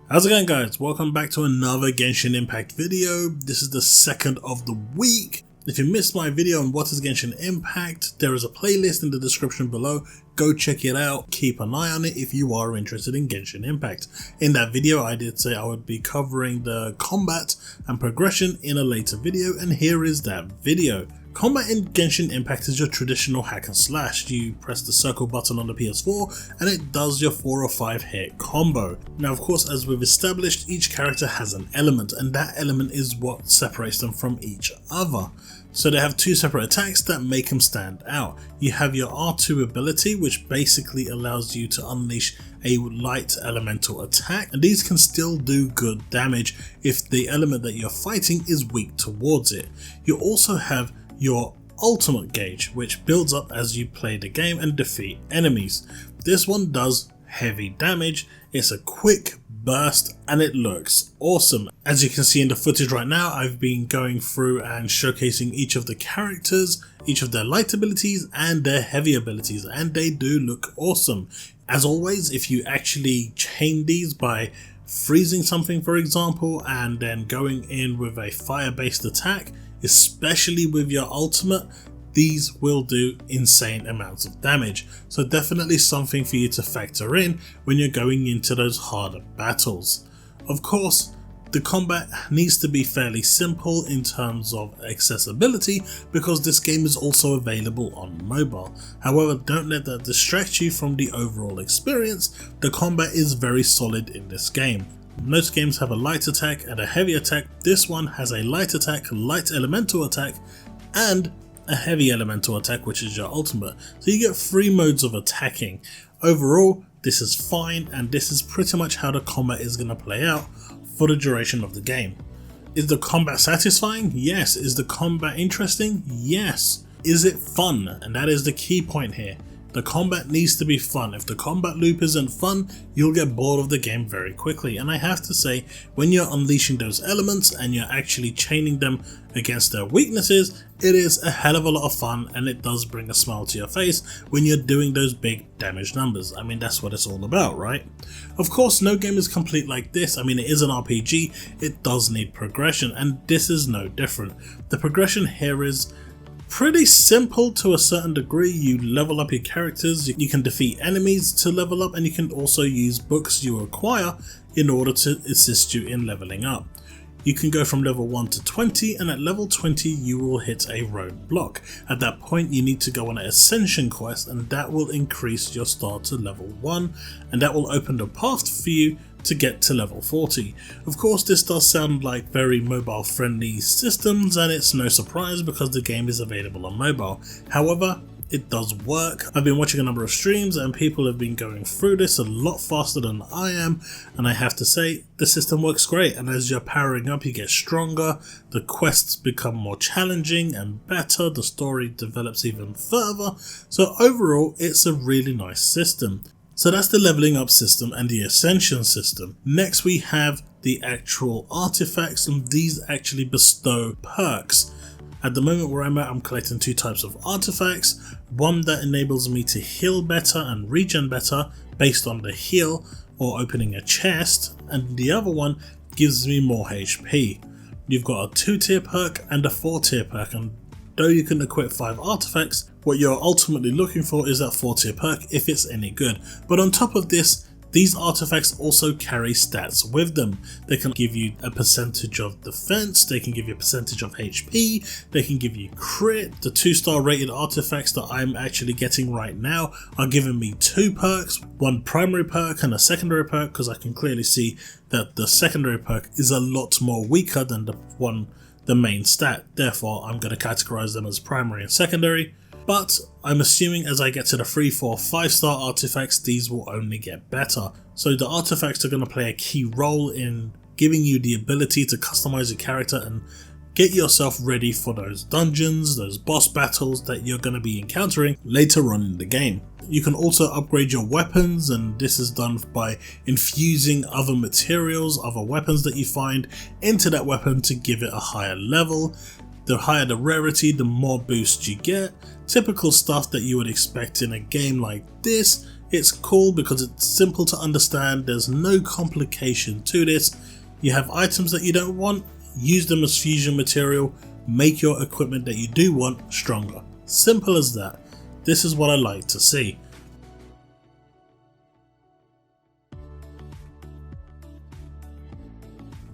How's it going, guys? Welcome back to another Genshin Impact video. This is the second of the week. If you missed my video on what is Genshin Impact, there is a playlist in the description below. Go check it out. Keep an eye on it if you are interested in Genshin Impact. In that video, I did say I would be covering the combat and progression in a later video, and here is that video. Combat in Genshin Impact is your traditional hack and slash. You press the circle button on the PS4 and it does your 4 or 5 hit combo. Now of course, as we've established, each character has an element, and that element is what separates them from each other. So they have two separate attacks that make them stand out. You have your R2 ability, which basically allows you to unleash a light elemental attack, and these can still do good damage if the element that you're fighting is weak towards it. You also have your ultimate gauge, which builds up as you play the game and defeat enemies. This one does heavy damage, it's a quick burst, and it looks awesome. As you can see in the footage right now, I've been going through and showcasing each of the characters, each of their light abilities and their heavy abilities, and they do look awesome. As always, if you actually chain these by freezing something, for example, and then going in with a fire-based attack, especially with your ultimate, these will do insane amounts of damage. So definitely something for you to factor in when you're going into those harder battles. Of course, the combat needs to be fairly simple in terms of accessibility, because this game is also available on mobile. However, don't let that distract you from the overall experience. The combat is very solid in this game. Most games have a light attack and a heavy attack. This one has a light attack, light elemental attack, and a heavy elemental attack, which is your ultimate. So you get 3 modes of attacking. Overall, this is fine, and this is pretty much how the combat is going to play out for the duration of the game. Is the combat satisfying? Yes. Is the combat interesting? Yes. Is it fun? And that is the key point here. The combat needs to be fun. If the combat loop isn't fun, you'll get bored of the game very quickly. And I have to say, when you're unleashing those elements and you're actually chaining them against their weaknesses, it is a hell of a lot of fun, and it does bring a smile to your face when you're doing those big damage numbers. I mean, that's what it's all about, right? Of course, no game is complete like this. I mean, it is an RPG, it does need progression, and this is no different. The progression here is pretty simple to a certain degree. You level up your characters, you can defeat enemies to level up, and you can also use books you acquire in order to assist you in leveling up. You can go from level 1 to 20, and at level 20 you will hit a roadblock. At that point you need to go on an ascension quest, and that will increase your star to level 1, and that will open the path for you to get to level 40. Of course, this does sound like very mobile friendly systems, and it's no surprise because the game is available on mobile. However, it does work. I've been watching a number of streams and people have been going through this a lot faster than I am, and I have to say the system works great. And as you're powering up, you get stronger, the quests become more challenging and better, the story develops even further. So overall, it's a really nice system. So that's the leveling up system and the ascension system. Next we have the actual artifacts, and these actually bestow perks. At the moment where I'm at, I'm collecting 2 types of artifacts. One that enables me to heal better and regen better based on the heal or opening a chest, and the other one gives me more HP. You've got a 2-tier perk and a 4-tier perk, and though you can equip 5 artifacts, what you're ultimately looking for is that 4-tier perk if it's any good. But on top of this, these artifacts also carry stats with them. They can give you a percentage of defense, they can give you a percentage of HP, they can give you crit. The 2-star rated artifacts that I'm actually getting right now are giving me 2 perks, 1 primary perk and a secondary perk, because I can clearly see that the secondary perk is a lot more weaker than the main stat. Therefore, I'm going to categorize them as primary and secondary. But I'm assuming as I get to the 3, 4, 5-star artifacts, these will only get better. So the artifacts are going to play a key role in giving you the ability to customize your character and get yourself ready for those dungeons, those boss battles that you're going to be encountering later on in the game. You can also upgrade your weapons, and this is done by infusing other materials, other weapons that you find into that weapon to give it a higher level. The higher the rarity, the more boost you get. Typical stuff that you would expect in a game like this, It's cool because it's simple to understand, there's no complication to this. You have items that you don't want, use them as fusion material, make your equipment that you do want stronger. Simple as that. This is what I like to see.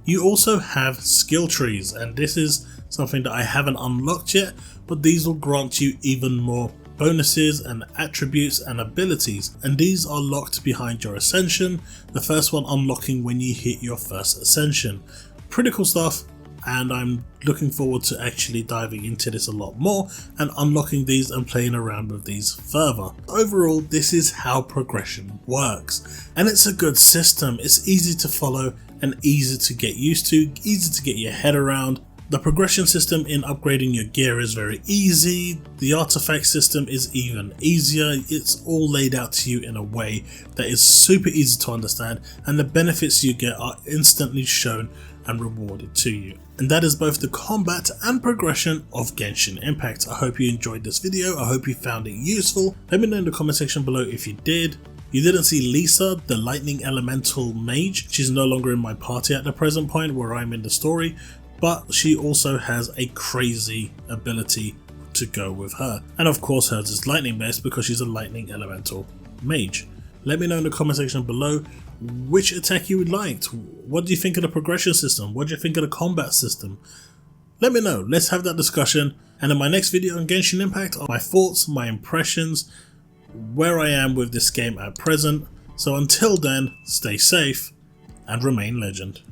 You also have skill trees, and this is something that I haven't unlocked yet, but these will grant you even more bonuses and attributes and abilities, and these are locked behind your ascension, the first one unlocking when you hit your first ascension. Pretty cool stuff, and I'm looking forward to actually diving into this a lot more and unlocking these and playing around with these further. Overall, this is how progression works, and it's a good system. It's easy to follow and easy to get used to, easy to get your head around. The progression system in upgrading your gear is very easy, the artifact system is even easier, it's all laid out to you in a way that is super easy to understand, and the benefits you get are instantly shown and rewarded to you. And that is both the combat and progression of Genshin Impact. I hope you enjoyed this video, I hope you found it useful. Let me know in the comment section below if you did. You didn't see Lisa, the lightning elemental mage. She's no longer in my party at the present point where I'm in the story, but she also has a crazy ability to go with her. And of course hers is lightning based because she's a lightning elemental mage. Let me know in the comment section below which attack you liked. What do you think of the progression system? What do you think of the combat system? Let me know, let's have that discussion. And in my next video on Genshin Impact are my thoughts, my impressions, where I am with this game at present. So until then, stay safe and remain legend.